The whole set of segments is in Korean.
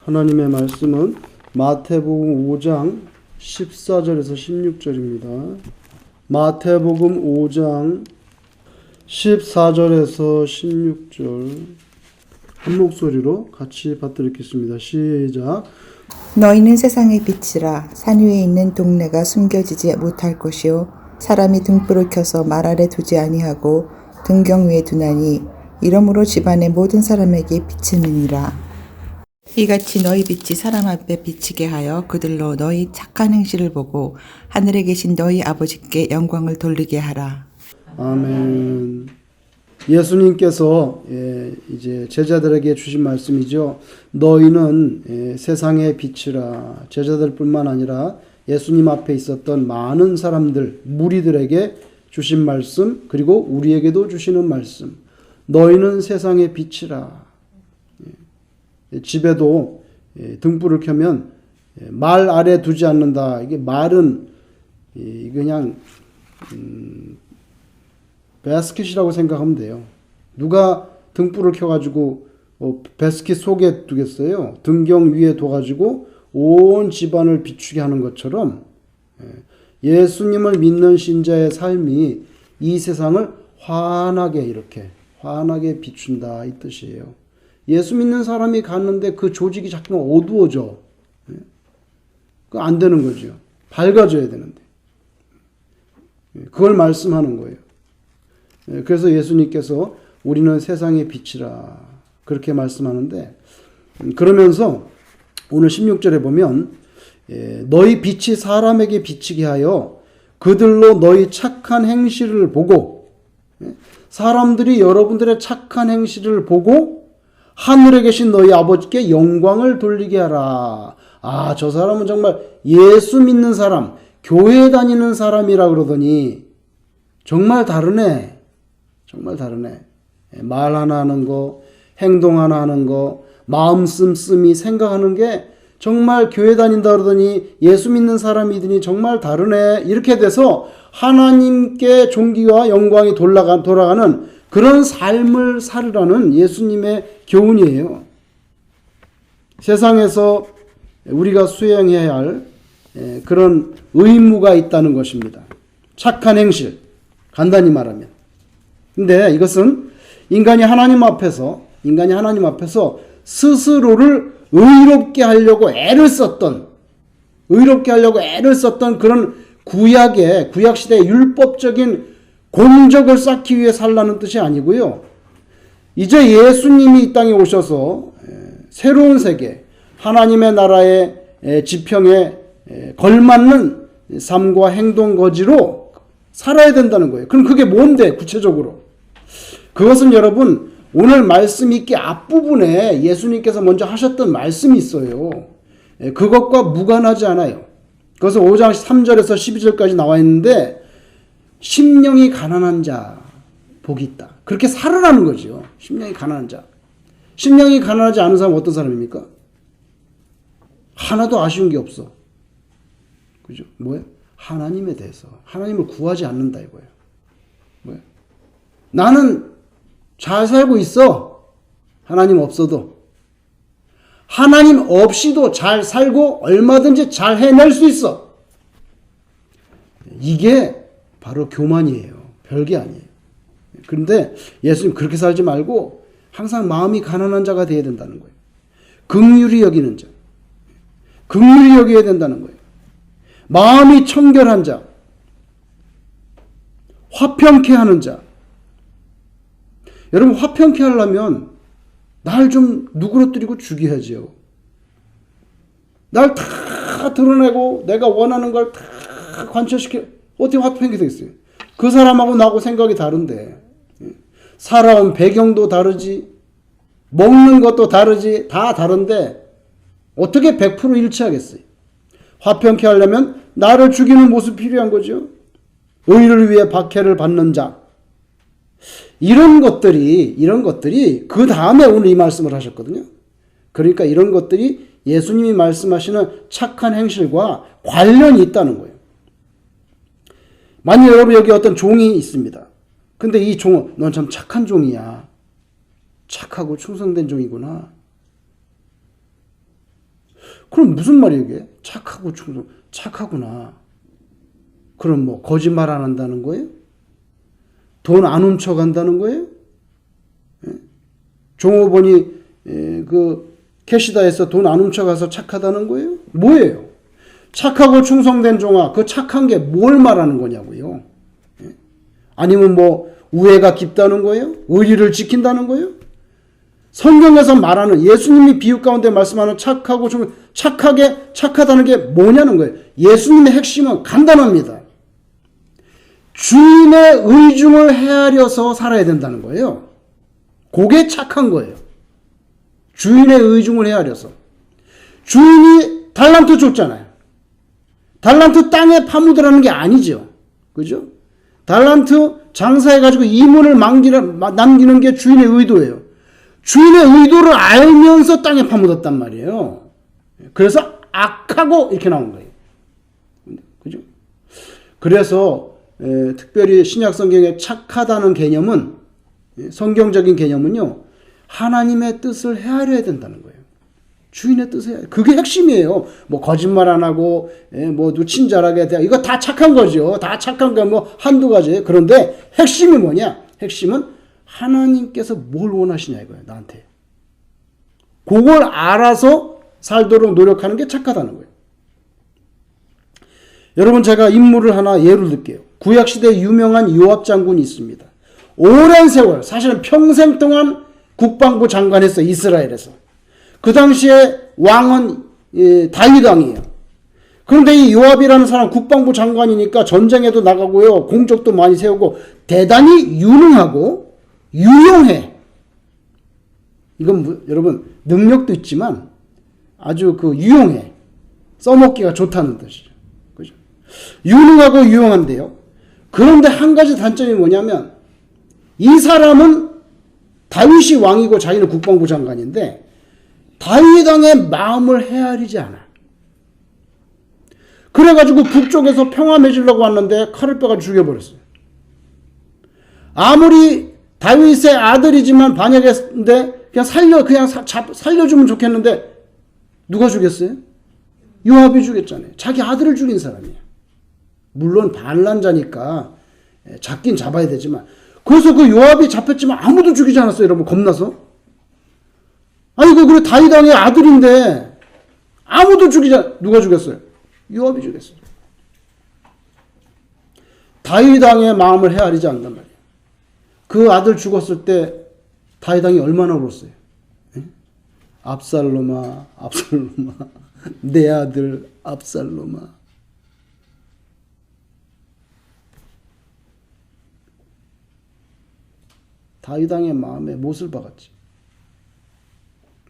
하나님의 말씀은 마태복음 5장 14절에서 16절입니다. 마태복음 5장 14절에서 16절 한 목소리로 같이 받들겠습니다. 시작. 너희는 세상의 빛이라. 산 위에 있는 동네가 숨겨지지 못할 것이요 사람이 등불을 켜서 말 아래 두지 아니하고 등경 위에 두나니 이러므로 집안의 모든 사람에게 비치느니라. 이같이 너희 빛이 사람 앞에 비치게 하여 그들로 너희 착한 행실을 보고 하늘에 계신 너희 아버지께 영광을 돌리게 하라. 아멘. 예수님께서 이제 제자들에게 주신 말씀이죠. 너희는 세상의 빛이라. 제자들뿐만 아니라 예수님 앞에 있었던 많은 사람들, 무리들에게 주신 말씀, 그리고 우리에게도 주시는 말씀. 너희는 세상의 빛이라. 집에도 등불을 켜면 말 아래 두지 않는다. 이게 말은 그냥 바스켓이라고 생각하면 돼요. 누가 등불을 켜가지고 바스켓 속에 두겠어요? 등경 위에 둬가지고 온 집안을 비추게 하는 것처럼 예수님을 믿는 신자의 삶이 이 세상을 환하게 비춘다 이 뜻이에요. 예수 믿는 사람이 갔는데 그 조직이 자꾸만 어두워져. 그거 안 되는 거죠. 밝아져야 되는데. 그걸 말씀하는 거예요. 그래서 예수님께서 우리는 세상의 빛이라 그렇게 말씀하는데, 그러면서 오늘 16절에 보면 너희 빛이 사람에게 비치게 하여 그들로 너희 착한 행실을 보고, 사람들이 여러분들의 착한 행실을 보고 하늘에 계신 너희 아버지께 영광을 돌리게 하라. 아, 저 사람은 정말 예수 믿는 사람, 교회 다니는 사람이라 그러더니 정말 다르네. 정말 다르네. 말 하나 하는 거, 행동 하나 하는 거, 마음 씀씀이 생각하는 게 정말 교회 다닌다 그러더니 예수 믿는 사람이더니 정말 다르네. 이렇게 돼서 하나님께 존귀와 영광이 돌아가는 그런 삶을 살으라는 예수님의 교훈이에요. 세상에서 우리가 수행해야 할 그런 의무가 있다는 것입니다. 착한 행실, 간단히 말하면. 근데 이것은 인간이 하나님 앞에서 스스로를 의롭게 하려고 애를 썼던 그런 구약 시대의 율법적인 공적을 쌓기 위해 살라는 뜻이 아니고요. 이제 예수님이 이 땅에 오셔서 새로운 세계, 하나님의 나라의 지평에 걸맞는 삶과 행동 거지로 살아야 된다는 거예요. 그럼 그게 뭔데 구체적으로? 그것은 여러분 오늘 말씀 있기 앞부분에 예수님께서 먼저 하셨던 말씀이 있어요. 그것과 무관하지 않아요. 그래서 5장 3절에서 12절까지 나와 있는데 심령이 가난한 자 복이 있다. 그렇게 살으라는 거죠. 심령이 가난한 자. 심령이 가난하지 않은 사람은 어떤 사람입니까? 하나도 아쉬운 게 없어. 그죠? 뭐예요? 하나님에 대해서. 하나님을 구하지 않는다 이거예요. 뭐예요? 나는 잘 살고 있어. 하나님 없어도. 하나님 없이도 잘 살고 얼마든지 잘 해낼 수 있어. 이게 바로 교만이에요. 별게 아니에요. 그런데 예수님 그렇게 살지 말고 항상 마음이 가난한 자가 되어야 된다는 거예요. 긍휼히 여기는 자. 긍휼히 여겨야 된다는 거예요. 마음이 청결한 자. 화평케 하는 자. 여러분 화평케 하려면 날 좀 누그러뜨리고 죽여야지요. 날 다 드러내고 내가 원하는 걸 다 관철시켜 어떻게 화평케 되겠어요? 그 사람하고 나하고 생각이 다른데 살아온 배경도 다르지 먹는 것도 다르지 다 다른데 어떻게 100% 일치하겠어요? 화평케 하려면 나를 죽이는 모습이 필요한 거죠. 의를 위해 박해를 받는 자. 이런 것들이 그 다음에 오늘 이 말씀을 하셨거든요. 그러니까 이런 것들이 예수님이 말씀하시는 착한 행실과 관련이 있다는 거예요. 만약 여러분 여기 어떤 종이 있습니다. 근데 이 종은 넌 참 착한 종이야. 착하고 충성된 종이구나. 그럼 무슨 말이에요 이게? 착하고 충성, 착하구나. 그럼 뭐 거짓말 안 한다는 거예요? 돈 안 훔쳐간다는 거예요? 종업원이 그 캐시다에서 돈 안 훔쳐가서 착하다는 거예요? 뭐예요? 착하고 충성된 종아, 그 착한 게 뭘 말하는 거냐고요? 아니면 뭐 우애가 깊다는 거예요? 의리를 지킨다는 거예요? 성경에서 말하는 예수님이 비유 가운데 말씀하는 착하고 착하다는 게 뭐냐는 거예요. 예수님의 핵심은 간단합니다. 주인의 의중을 헤아려서 살아야 된다는 거예요. 그게 착한 거예요. 주인의 의중을 헤아려서. 주인이 달란트 줬잖아요. 달란트 땅에 파묻으라는 게 아니죠. 그죠? 달란트 장사해가지고 이문을 남기는 게 주인의 의도예요. 주인의 의도를 알면서 땅에 파묻었단 말이에요. 그래서 악하고 이렇게 나온 거예요. 그죠? 그래서 특별히 신약 성경에 착하다는 개념은, 성경적인 개념은요, 하나님의 뜻을 헤아려야 된다는 거예요. 주인의 뜻을 그게 핵심이에요. 뭐 거짓말 안 하고 뭐 친절하게 대하, 이거 다 착한 거죠. 다 착한 거 뭐 한두 가지. 그런데 핵심이 뭐냐? 핵심은 하나님께서 뭘 원하시냐 이거예요. 나한테. 그걸 알아서 살도록 노력하는 게 착하다는 거예요. 여러분, 제가 인물을 하나 예를 들게요. 구약시대에 유명한 요압 장군이 있습니다. 오랜 세월, 사실은 평생 동안 국방부 장관했어요. 이스라엘에서. 그 당시에 왕은 다윗 왕이에요. 그런데 이 요압이라는 사람 국방부 장관이니까 전쟁에도 나가고요. 공적도 많이 세우고 대단히 유능하고 유용해. 이건 여러분 능력도 있지만 아주 유용해. 써먹기가 좋다는 뜻이죠. 그죠? 유능하고 유용한데요. 그런데 한 가지 단점이 뭐냐면 이 사람은 다윗이 왕이고 자기는 국방부 장관인데 다윗 왕의 마음을 헤아리지 않아. 그래가지고 북쪽에서 평화 맺으려고 왔는데 칼을 빼가 죽여버렸어요. 아무리 다윗의 아들이지만 반역했는데 그냥 살려주면 좋겠는데 누가 죽였어요? 요압이 죽였잖아요. 자기 아들을 죽인 사람이에요. 물론 반란자니까 잡긴 잡아야 되지만, 그래서 그 요압이 잡혔지만 아무도 죽이지 않았어요. 여러분, 겁나서. 아니 그래 다윗 왕의 아들인데 아무도 누가 죽였어요? 요압이 죽였어요. 다윗 왕의 마음을 헤아리지 않는단 말이에요. 그 아들 죽었을 때 다윗 왕이 얼마나 울었어요. 압살롬아, 압살롬아, 내 아들 압살롬아. 다윗 왕의 마음에 못을 박았지.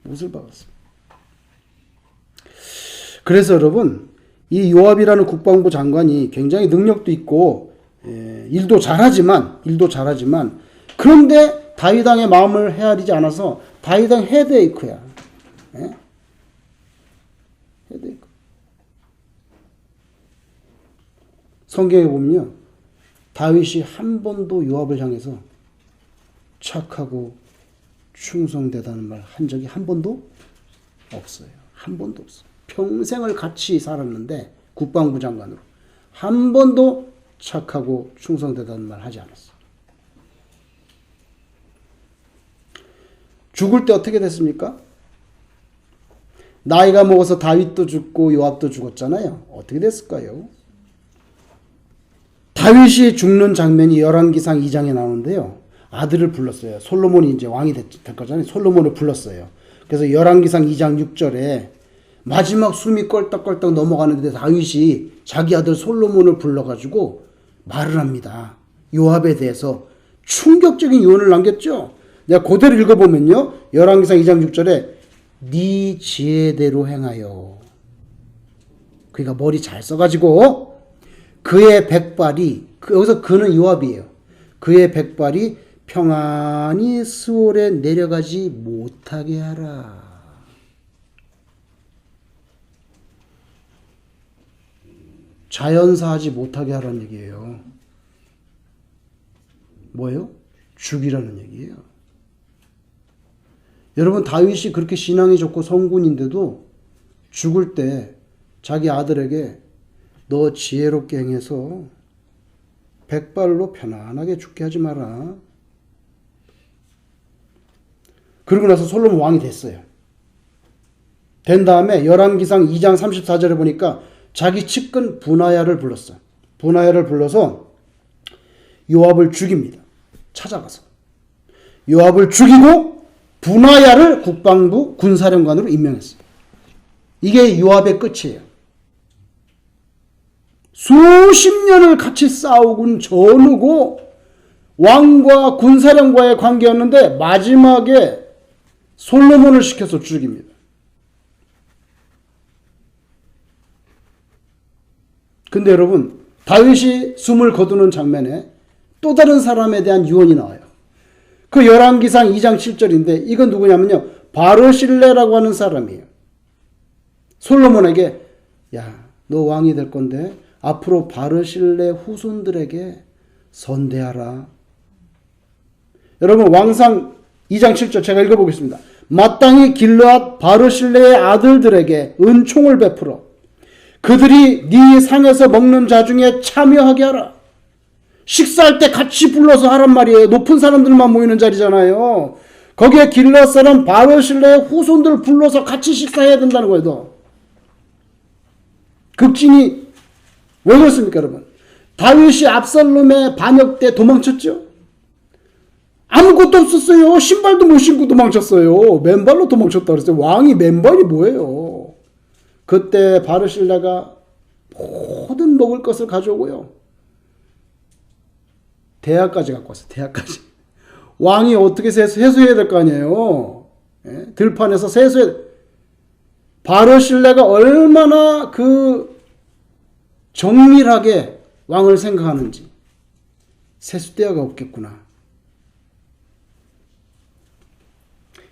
못을 박았어. 그래서 여러분, 이 요압이라는 국방부 장관이 굉장히 능력도 있고 일도 잘하지만 그런데 다윗 왕의 마음을 헤아리지 않아서 다윗 왕 헤드에이크야. 헤드에이크. 성경에 보면요, 다윗이 한 번도 요압을 향해서 착하고 충성되다는 말 한 적이 한 번도 없어요. 한 번도 없어요. 평생을 같이 살았는데 국방부 장관으로 한 번도 착하고 충성되다는 말 하지 않았어요. 죽을 때 어떻게 됐습니까? 나이가 먹어서 다윗도 죽고 요압도 죽었잖아요. 어떻게 됐을까요? 다윗이 죽는 장면이 열왕기상 2장에 나오는데요. 아들을 불렀어요. 솔로몬이 이제 왕이 될 거잖아요. 솔로몬을 불렀어요. 그래서 열왕기상 2장 6절에 마지막 숨이 껄떡껄떡 넘어가는데 다윗이 자기 아들 솔로몬을 불러가지고 말을 합니다. 요압에 대해서 충격적인 유언을 남겼죠. 내가 그대로 읽어보면요. 열왕기상 2장 6절에 네 지혜대로 행하여. 그러니까 머리 잘 써가지고 그의 백발이, 여기서 그는 요압이에요. 그의 백발이 평안히 스올에 내려가지 못하게 하라. 자연사하지 못하게 하라는 얘기예요. 뭐예요? 죽이라는 얘기예요. 여러분, 다윗이 그렇게 신앙이 좋고 성군인데도 죽을 때 자기 아들에게 너 지혜롭게 행해서 백발로 편안하게 죽게 하지 마라. 그러고 나서 솔로몬 왕이 됐어요. 된 다음에 열왕기상 2장 34절에 보니까 자기 측근 분하야를 불렀어요. 분하야를 불러서 요압을 죽입니다. 찾아가서. 요압을 죽이고 분하야를 국방부 군사령관으로 임명했어요. 이게 요압의 끝이에요. 수십 년을 같이 싸우곤 전우고 왕과 군사령과의 관계였는데 마지막에 솔로몬을 시켜서 죽입니다. 근데 여러분, 다윗이 숨을 거두는 장면에 또 다른 사람에 대한 유언이 나와요. 그 열왕기상 2장 7절인데 이건 누구냐면요, 바르실레라고 하는 사람이에요. 솔로몬에게 야, 너 왕이 될 건데 앞으로 바르실레 후손들에게 선대하라. 여러분, 왕상 2장 7절 제가 읽어보겠습니다. 마땅히 길르앗 바르실레의 아들들에게 은총을 베풀어 그들이 네 상에서 먹는 자 중에 참여하게 하라. 식사할 때 같이 불러서 하란 말이에요. 높은 사람들만 모이는 자리잖아요. 거기에 길르앗 사람 바르실레의 후손들 불러서 같이 식사해야 된다는 거예요. 너. 급진이 왜 그렇습니까, 여러분? 다윗이 압살롬의 반역 때 도망쳤죠? 아무것도 없었어요. 신발도 못 신고 도망쳤어요. 맨발로 도망쳤다 그랬어요. 왕이 맨발이 뭐예요? 그때 바르실레가 모든 먹을 것을 가져오고요. 대야까지 갖고 왔어요. 대야까지. 왕이 어떻게 세수해야 될 거 아니에요? 예? 들판에서 세수해. 바르실레가 얼마나 그 정밀하게 왕을 생각하는지. 세수대야가 없겠구나.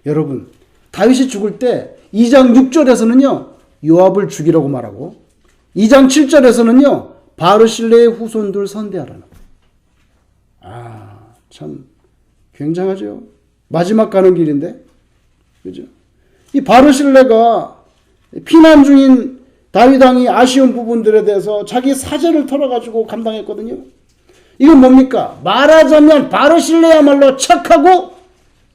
여러분, 다윗이 죽을 때 2장 6절에서는요. 요압을 죽이라고 말하고 2장 7절에서는요. 바르실레의 후손들 선대하라는 거예요. 아, 참 굉장하죠. 마지막 가는 길인데. 그죠? 이 바르실레가 피난 중인 다윗 왕이 아쉬운 부분들에 대해서 자기 사제를 털어가지고 감당했거든요. 이건 뭡니까? 말하자면 바르실레야말로 착하고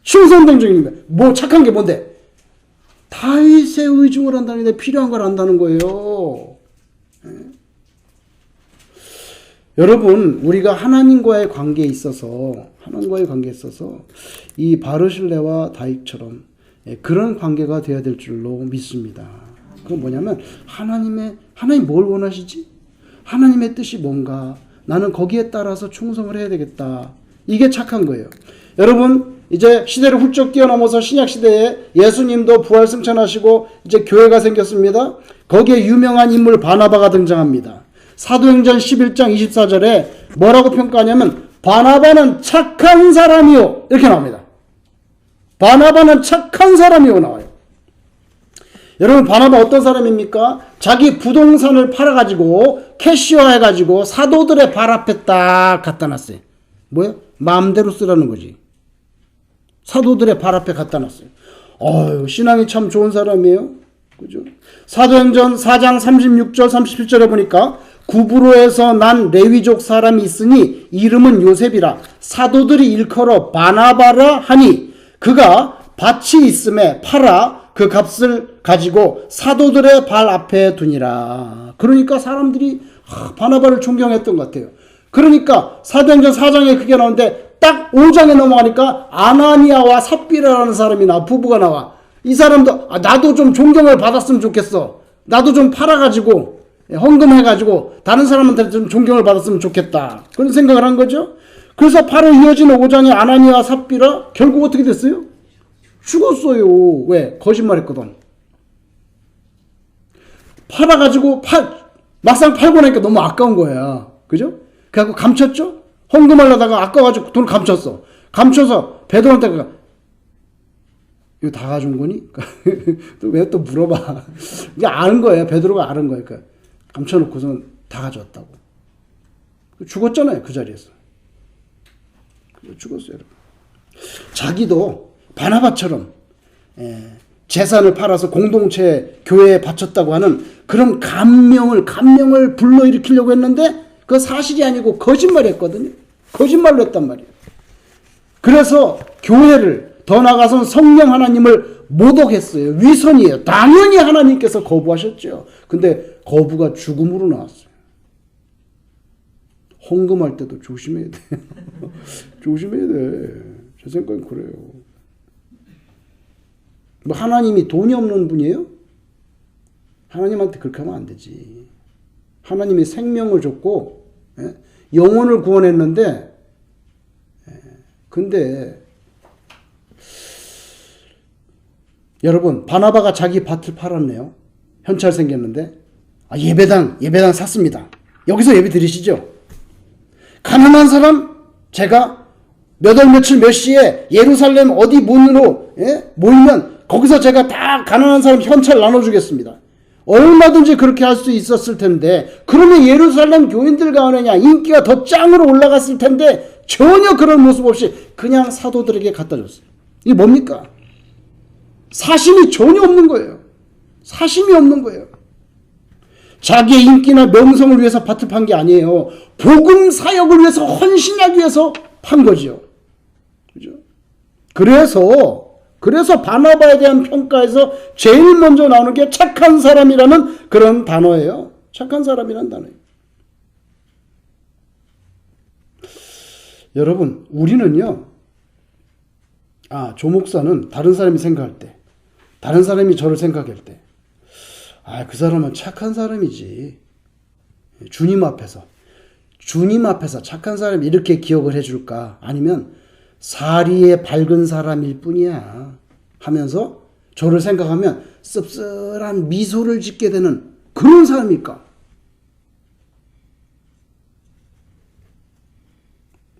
충성정적인 거예요. 뭐 착한 게 뭔데? 다윗의 의중을 한다는 게 필요한 걸 안다는 거예요. 여러분, 우리가 하나님과의 관계에 있어서 이 바르실레와 다윗처럼 그런 관계가 되어야 될 줄로 믿습니다. 그건 뭐냐면 하나님 뭘 원하시지? 하나님의 뜻이 뭔가? 나는 거기에 따라서 충성을 해야 되겠다. 이게 착한 거예요. 여러분, 이제 시대를 훌쩍 뛰어넘어서 신약 시대에 예수님도 부활 승천하시고 이제 교회가 생겼습니다. 거기에 유명한 인물 바나바가 등장합니다. 사도행전 11장 24절에 뭐라고 평가하냐면 바나바는 착한 사람이요. 이렇게 나옵니다. 바나바는 착한 사람이요 나와요. 여러분, 바나바 어떤 사람입니까? 자기 부동산을 팔아가지고 캐시화해가지고 사도들의 발 앞에 딱 갖다 놨어요. 뭐야? 마음대로 쓰라는 거지. 사도들의 발 앞에 갖다 놨어요. 신앙이 참 좋은 사람이에요. 그죠? 사도행전 4장 36절 37절에 보니까 구브로에서 난 레위족 사람이 있으니 이름은 요셉이라 사도들이 일컬어 바나바라 하니 그가 밭이 있음에 팔아 그 값을 가지고 사도들의 발 앞에 두니라. 그러니까 사람들이 바나바를 존경했던 것 같아요. 그러니까 사도행전 4장에 그게 나오는데 딱 5장에 넘어가니까 아나니아와 삽비라라는 사람이 나와. 부부가 나와. 이 사람도 나도 좀 존경을 받았으면 좋겠어. 나도 좀 팔아가지고 헌금해가지고 다른 사람한테 좀 존경을 받았으면 좋겠다. 그런 생각을 한 거죠. 그래서 바로 이어지는 5장에 아나니아와 삽비라 결국 어떻게 됐어요? 죽었어요. 왜? 거짓말했거든. 팔아가지고 막상 팔고 나니까 너무 아까운 거야. 그죠? 그래갖고 감췄죠? 헌금하려다가 아까워가지고 돈을 감췄어. 감춰서 베드로한테 이거 다 가져온 거니? 왜 또 물어봐. 이게 아는 거예요. 베드로가 아는 거예요. 그러니까 감춰놓고서는 다 가져왔다고. 죽었잖아요. 그 자리에서. 죽었어요. 여러분. 자기도 바나바처럼 재산을 팔아서 공동체 교회에 바쳤다고 하는 그런 감명을 불러일으키려고 했는데 그 사실이 아니고 거짓말했거든요. 거짓말로 했단 말이에요. 그래서 교회를 더 나아가서는 성령 하나님을 모독했어요. 위선이에요. 당연히 하나님께서 거부하셨죠. 근데 거부가 죽음으로 나왔어요. 헌금할 때도 조심해야 돼. 조심해야 돼. 제 생각엔 그래요. 뭐 하나님이 돈이 없는 분이에요? 하나님한테 그렇게 하면 안 되지. 하나님이 생명을 줬고 영혼을 구원했는데 근데 여러분 바나바가 자기 밭을 팔았네요. 현찰 생겼는데 예배당 샀습니다. 여기서 예배 드리시죠. 가난한 사람 제가 몇 월 며칠 몇 시에 예루살렘 어디 문으로 모이면 거기서 제가 다 가난한 사람 현찰 나눠주겠습니다. 얼마든지 그렇게 할 수 있었을 텐데 그러면 예루살렘 교인들 가운데냐 인기가 더 짱으로 올라갔을 텐데 전혀 그런 모습 없이 그냥 사도들에게 갖다 줬어요. 이게 뭡니까? 사심이 전혀 없는 거예요. 사심이 없는 거예요. 자기의 인기나 명성을 위해서 밭을 판 게 아니에요. 복음 사역을 위해서 헌신하기 위해서 판 거죠. 그죠? 그래서 바나바에 대한 평가에서 제일 먼저 나오는 게 착한 사람이라는 그런 단어예요. 착한 사람이라는 단어예요. 여러분, 우리는요, 조 목사는 다른 사람이 생각할 때, 다른 사람이 저를 생각할 때, 그 사람은 착한 사람이지. 주님 앞에서 착한 사람이 이렇게 기억을 해줄까? 아니면 사리에 밝은 사람일 뿐이야. 하면서 저를 생각하면 씁쓸한 미소를 짓게 되는 그런 사람일까?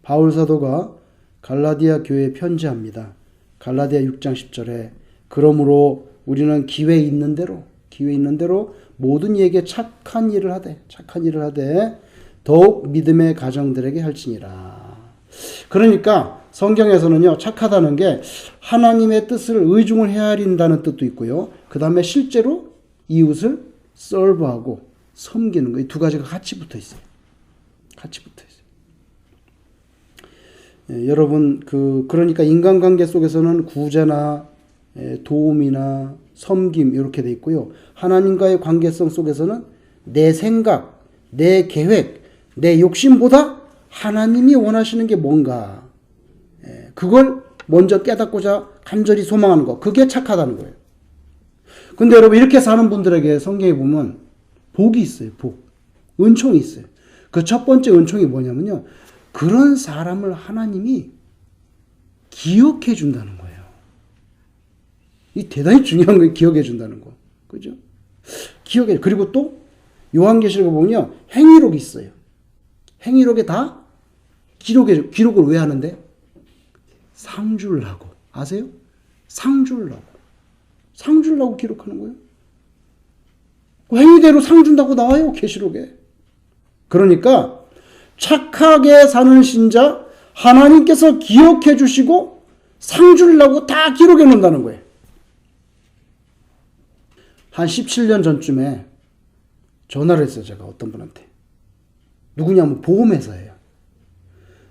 바울 사도가 갈라디아 교회에 편지합니다. 갈라디아 6장 10절에 그러므로 우리는 기회 있는 대로 모든 이에게 착한 일을 하되 더욱 믿음의 가정들에게 할지니라. 그러니까 성경에서는요, 착하다는 게 하나님의 뜻을 의중을 헤아린다는 뜻도 있고요. 그 다음에 실제로 이웃을 서브하고 섬기는 거, 이 두 가지가 같이 붙어 있어요. 여러분, 그러니까 인간관계 속에서는 구제나 도움이나 섬김 이렇게 돼 있고요. 하나님과의 관계성 속에서는 내 생각, 내 계획, 내 욕심보다 하나님이 원하시는 게 뭔가 그걸 먼저 깨닫고자 간절히 소망하는 거, 그게 착하다는 거예요. 근데 여러분 이렇게 사는 분들에게 성경에 보면 복이 있어요. 은총이 있어요. 그 첫 번째 은총이 뭐냐면요, 그런 사람을 하나님이 기억해 준다는 거예요. 이 대단히 중요한 거예요. 기억해 준다는 거. 그죠? 그리고 또 요한계시록에 보면요, 행위록이 있어요. 행위록에 다 기록을 왜 하는데? 상 주려고. 아세요? 상 주려고 기록하는 거예요. 행위대로 상 준다고 나와요, 계시록에. 그러니까 착하게 사는 신자 하나님께서 기억해 주시고 상 주려고 다 기록해 놓는다는 거예요. 한 17년 전쯤에 전화를 했어요. 제가 어떤 분한테. 누구냐면 보험회사예요.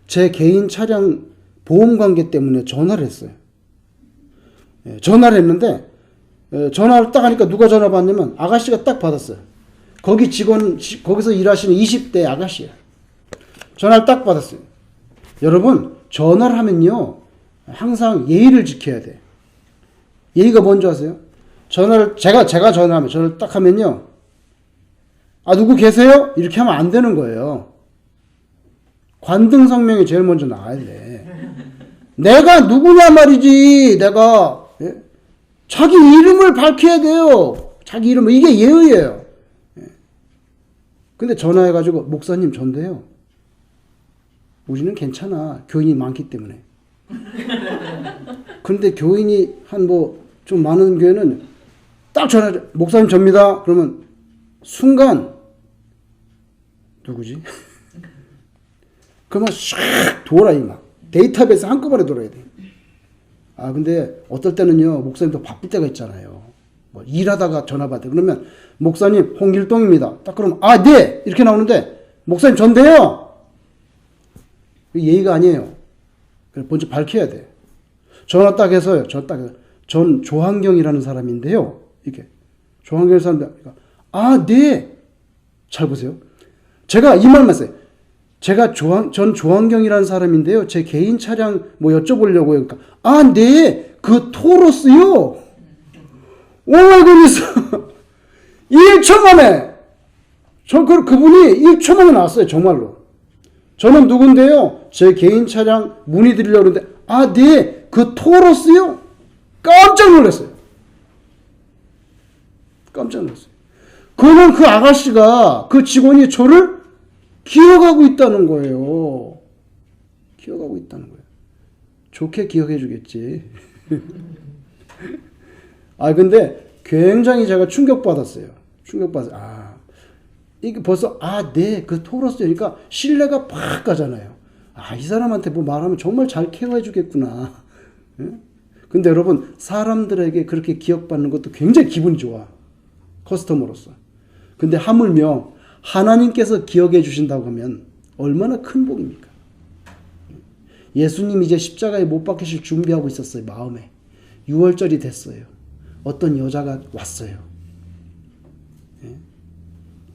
제 개인 차량 보험 관계 때문에 전화를 했어요. 전화를 했는데 전화를 딱 하니까 누가 전화 받냐면 아가씨가 딱 받았어요. 거기서 일하시는 20대 아가씨예요. 전화를 딱 받았어요. 여러분, 전화를 하면요, 항상 예의를 지켜야 돼. 예의가 뭔지 아세요? 제가 전화하면, 전화를 딱 하면요, 누구 계세요? 이렇게 하면 안 되는 거예요. 관등 성명이 제일 먼저 나와야 돼. 내가 누구냐 말이지, 자기 이름을 밝혀야 돼요. 자기 이름을. 이게 예의예요. 근데 전화해가지고, 목사님 전데요. 우리는 괜찮아. 교인이 많기 때문에. 근데 교인이 좀 많은 교회는 딱 전화해. 목사님 접니다. 그러면 순간, 누구지? 그러면 샥 돌아, 데이터베이스 한꺼번에 돌아야 돼. 근데 어떨 때는요, 목사님도 바쁠 때가 있잖아요. 뭐 일하다가 전화 받아. 그러면 목사님 홍길동입니다. 딱 그러면 네 이렇게 나오는데 목사님 전데요. 예의가 아니에요. 먼저 밝혀야 돼. 전화 딱 해서요. 전 조한경이라는 사람인데요. 이렇게 조한경이라는 사람인데 네. 잘 보세요. 제가 이 말만 했어요. 전 조한경이라는 사람인데요. 제 개인 차량 뭐 여쭤보려고요. 그러니까 네. 그 토로스요. 오 마이 굿니스. 1초 만에 그분이 1초 만에 나왔어요. 정말로. 저는 누군데요? 제 개인 차량 문의 드리려고 그러는데 네. 그 토로스요? 깜짝 놀랐어요. 깜짝 놀랐어요. 그러면 그 아가씨가 그 직원이 저를 기억하고 있다는 거예요. 기억하고 있다는 거예요. 좋게 기억해 주겠지. 근데 굉장히 제가 충격받았어요. 이게 벌써 네, 그 토로스니까 신뢰가 팍 가잖아요. 이 사람한테 뭐 말하면 정말 잘 케어해 주겠구나. 근데 여러분, 사람들에게 그렇게 기억받는 것도 굉장히 기분이 좋아. 커스터머로서. 근데 하물며 하나님께서 기억해 주신다고 하면 얼마나 큰 복입니까? 예수님 이제 십자가에 못 박히실 준비하고 있었어요. 마음에. 6월절이 됐어요. 어떤 여자가 왔어요.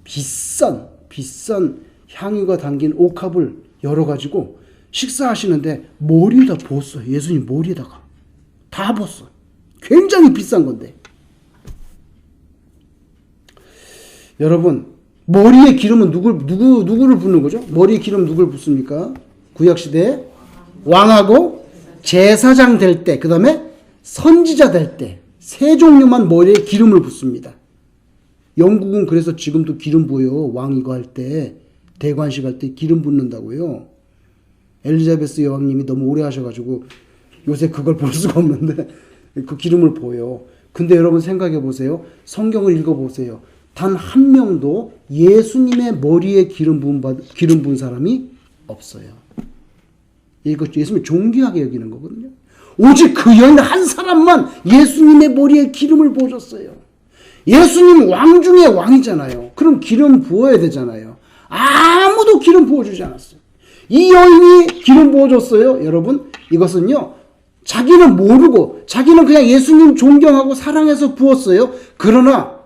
비싼 향유가 담긴 옥합을 열어가지고 식사하시는데 머리에다 부었어요. 예수님 머리에다가. 다 부었어요. 굉장히 비싼 건데. 여러분, 머리에 기름은 누구를 붓는 거죠? 머리에 기름 누굴 붓습니까? 구약시대에 왕하고 제사장 될 때, 그 다음에 선지자 될 때, 세 종류만 머리에 기름을 붓습니다. 영국은 그래서 지금도 기름 부어요. 왕 이거 할 때, 대관식 할 때 기름 붓는다고요. 엘리자베스 여왕님이 너무 오래 하셔가지고 요새 그걸 볼 수가 없는데 그 기름을 부어요. 근데 여러분 생각해 보세요. 성경을 읽어보세요. 단 한 명도 예수님의 머리에 기름 부은 사람이 없어요. 이거 예수님이 존귀하게 여기는 거거든요. 오직 그 여인 한 사람만 예수님의 머리에 기름을 부어줬어요. 예수님 왕 중에 왕이잖아요. 그럼 기름 부어야 되잖아요. 아무도 기름 부어주지 않았어요. 이 여인이 기름 부어줬어요. 여러분, 이것은요, 자기는 모르고 자기는 그냥 예수님 존경하고 사랑해서 부었어요. 그러나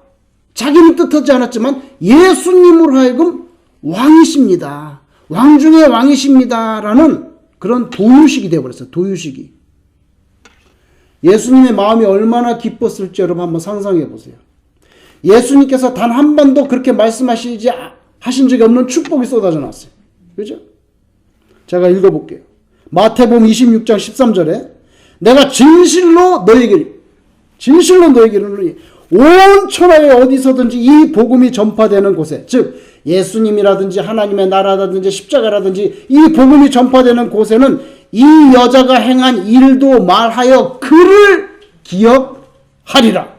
자기는 뜻하지 않았지만 예수님으로 하여금 왕이십니다. 왕 중에 왕이십니다라는 그런 도유식이 되어버렸어요. 도유식이. 예수님의 마음이 얼마나 기뻤을지 여러분 한번 상상해 보세요. 예수님께서 단 한 번도 그렇게 하신 적이 없는 축복이 쏟아져 나왔어요. 그죠? 제가 읽어볼게요. 마태복음 26장 13절에 내가 진실로 너에게 이르노니 온 천하에 어디서든지 이 복음이 전파되는 곳에, 즉 예수님이라든지 하나님의 나라라든지 십자가라든지 이 복음이 전파되는 곳에는 이 여자가 행한 일도 말하여 그를 기억하리라.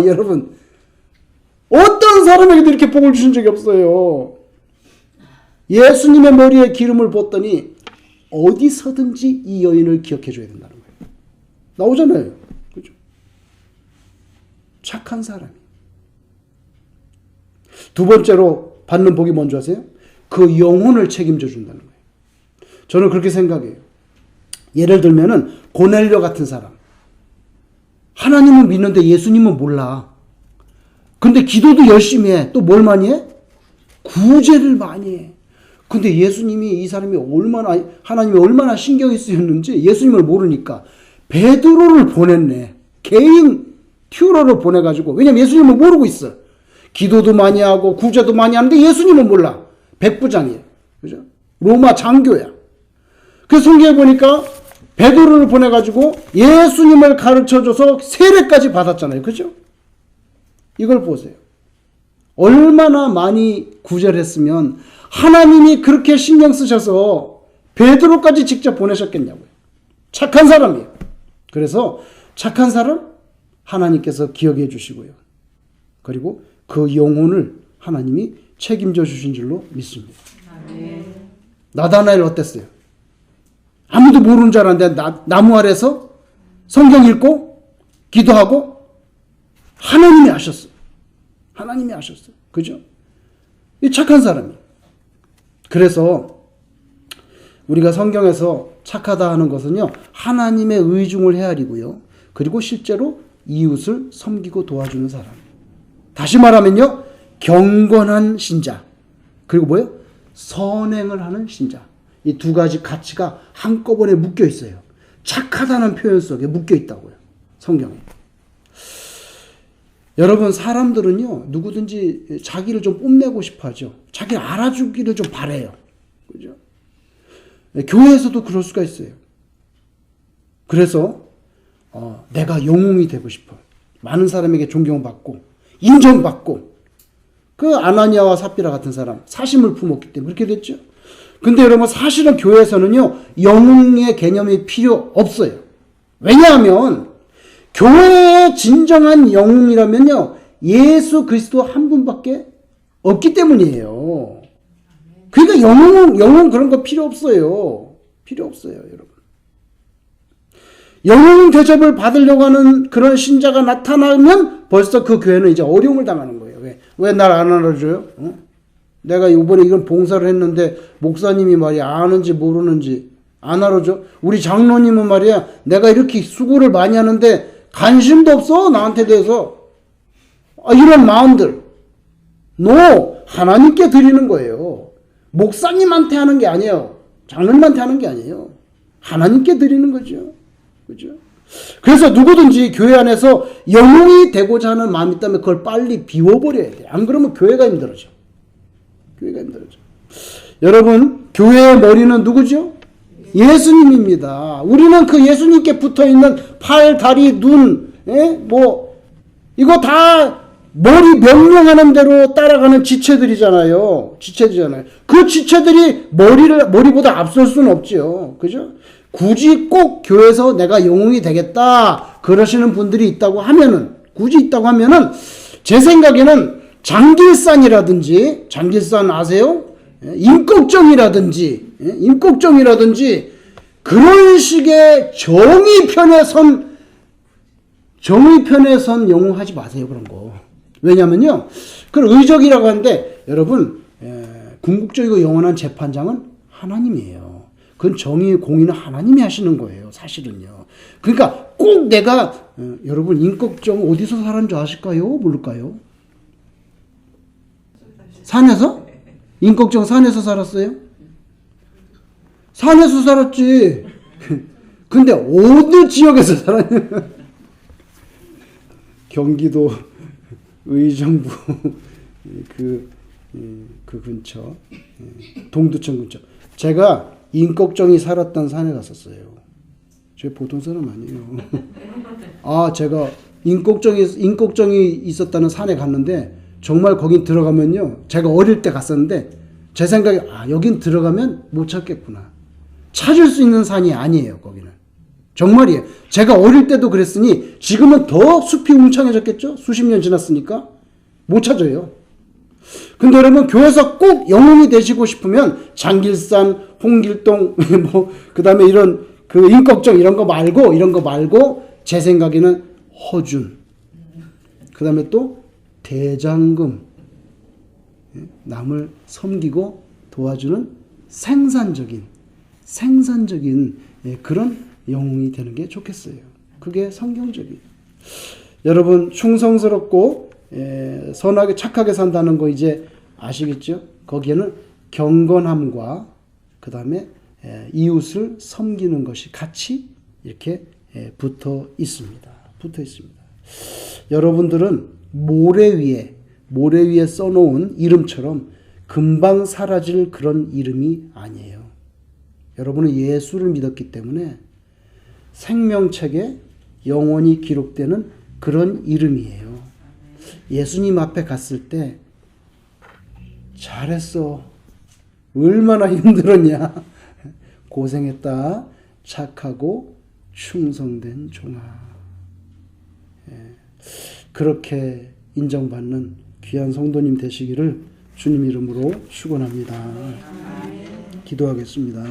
여러분, 어떤 사람에게도 이렇게 복을 주신 적이 없어요. 예수님의 머리에 기름을 붓더니 어디서든지 이 여인을 기억해 줘야 된다는 거예요. 나오잖아요. 그죠? 착한 사람이. 두 번째로 받는 복이 뭔지 아세요? 그 영혼을 책임져 준다는 거예요. 저는 그렇게 생각해요. 예를 들면은 고넬료 같은 사람. 하나님은 믿는데 예수님은 몰라. 근데 기도도 열심히 해. 또 뭘 많이 해? 구제를 많이 해. 근데 예수님이 이 사람이 하나님이 얼마나 신경이 쓰였는지 예수님을 모르니까 베드로를 보냈네. 개인 튜러를 보내가지고. 왜냐면 예수님을 모르고 있어. 기도도 많이 하고 구제도 많이 하는데 예수님은 몰라. 백부장이에요. 그죠? 로마 장교야. 그래서 성경에 보니까 베드로를 보내가지고 예수님을 가르쳐줘서 세례까지 받았잖아요. 그죠? 이걸 보세요. 얼마나 많이 구제를 했으면 하나님이 그렇게 신경 쓰셔서 베드로까지 직접 보내셨겠냐고요. 착한 사람이에요. 그래서 착한 사람 하나님께서 기억해 주시고요. 그리고 그 영혼을 하나님이 책임져 주신 줄로 믿습니다. 나다나엘 어땠어요? 아무도 모르는 줄 알았는데 나무 아래서 성경 읽고 기도하고 하나님이 아셨어요. 하나님이 아셨어요. 그죠? 이 착한 사람이. 그래서 우리가 성경에서 착하다 하는 것은요, 하나님의 의중을 헤아리고요, 그리고 실제로 이웃을 섬기고 도와주는 사람. 다시 말하면요, 경건한 신자. 그리고 뭐예요? 선행을 하는 신자. 이 두 가지 가치가 한꺼번에 묶여 있어요. 착하다는 표현 속에 묶여 있다고요. 성경에. 여러분, 사람들은요, 누구든지 자기를 좀 뽐내고 싶어 하죠. 자기를 알아주기를 좀 바래요. 그죠? 교회에서도 그럴 수가 있어요. 그래서, 내가 영웅이 되고 싶어. 많은 사람에게 존경받고, 인정받고, 그 아나니아와 삽비라 같은 사람, 사심을 품었기 때문에 그렇게 됐죠. 근데 여러분, 사실은 교회에서는요, 영웅의 개념이 필요 없어요. 왜냐하면, 교회의 진정한 영웅이라면요, 예수 그리스도 한 분밖에 없기 때문이에요. 그러니까 영웅 그런 거 필요 없어요. 필요 없어요, 여러분. 영웅 대접을 받으려고 하는 그런 신자가 나타나면 벌써 그 교회는 이제 어려움을 당하는 거예요. 왜 날 안 알아줘요? 내가 이번에 이건 봉사를 했는데 목사님이 말이야 아는지 모르는지 안 알아줘? 우리 장로님은 말이야 내가 이렇게 수고를 많이 하는데 관심도 없어 나한테 대해서. 이런 마음들 하나님께 드리는 거예요. 목사님한테 하는 게 아니에요. 장로님한테 하는 게 아니에요. 하나님께 드리는 거죠. 그죠? 그래서 누구든지 교회 안에서 영웅이 되고자 하는 마음이 있다면 그걸 빨리 비워버려야 돼요. 안 그러면 교회가 힘들어져. 교회가 힘들어져. 여러분, 교회의 머리는 누구죠? 예수님입니다. 우리는 그 예수님께 붙어있는 팔, 다리, 눈, 이거 다 머리 명령하는 대로 따라가는 지체들이잖아요. 그 지체들이 머리보다 앞설 수는 없죠. 그죠? 굳이 꼭 교회에서 내가 영웅이 되겠다 그러시는 분들이 있다고 하면은 제 생각에는 장길산 아세요? 임꺽정이라든지 그런 식의 정의 편에 선 영웅하지 마세요. 그런 거. 왜냐면요, 그건 의적이라고 하는데 여러분, 궁극적이고 영원한 재판장은 하나님이에요. 그건 정의의 공의는 하나님이 하시는 거예요. 사실은요. 그러니까 꼭 내가 여러분 임꺽정 어디서 살았는 줄 아실까요? 모를까요? 산에서? 임꺽정 산에서 살았어요? 산에서 살았지. 근데 어느 지역에서 살았냐? 경기도 의정부 그 근처, 동두천 근처. 제가 임꺽정이 살았던 산에 갔었어요. 저 보통 사람 아니에요. 제가 임꺽정이 있었다는 산에 갔는데 정말 거긴 들어가면요. 제가 어릴 때 갔었는데 제 생각에 여긴 들어가면 못 찾겠구나. 찾을 수 있는 산이 아니에요. 거기는. 정말이에요. 제가 어릴 때도 그랬으니 지금은 더 숲이 웅창해졌겠죠? 수십 년 지났으니까. 못 찾아요. 근데 여러분, 교회에서 꼭 영웅이 되시고 싶으면 장길산, 홍길동, 그 다음에 이런 임꺽정 이런 거 말고 제 생각에는 허준, 그 다음에 또 대장금, 남을 섬기고 도와주는 생산적인 그런 영웅이 되는 게 좋겠어요. 그게 성경적이에요. 여러분, 충성스럽고 선하게 착하게 산다는 거 이제 아시겠죠? 거기에는 경건함과 그 다음에 이웃을 섬기는 것이 같이 이렇게 붙어 있습니다. 여러분들은 모래 위에 써놓은 이름처럼 금방 사라질 그런 이름이 아니에요. 여러분은 예수를 믿었기 때문에 생명책에 영원히 기록되는 그런 이름이에요. 예수님 앞에 갔을 때 잘했어. 얼마나 힘들었냐. 고생했다. 착하고 충성된 종아. 그렇게 인정받는 귀한 성도님 되시기를 주님 이름으로 축원합니다. 기도하겠습니다.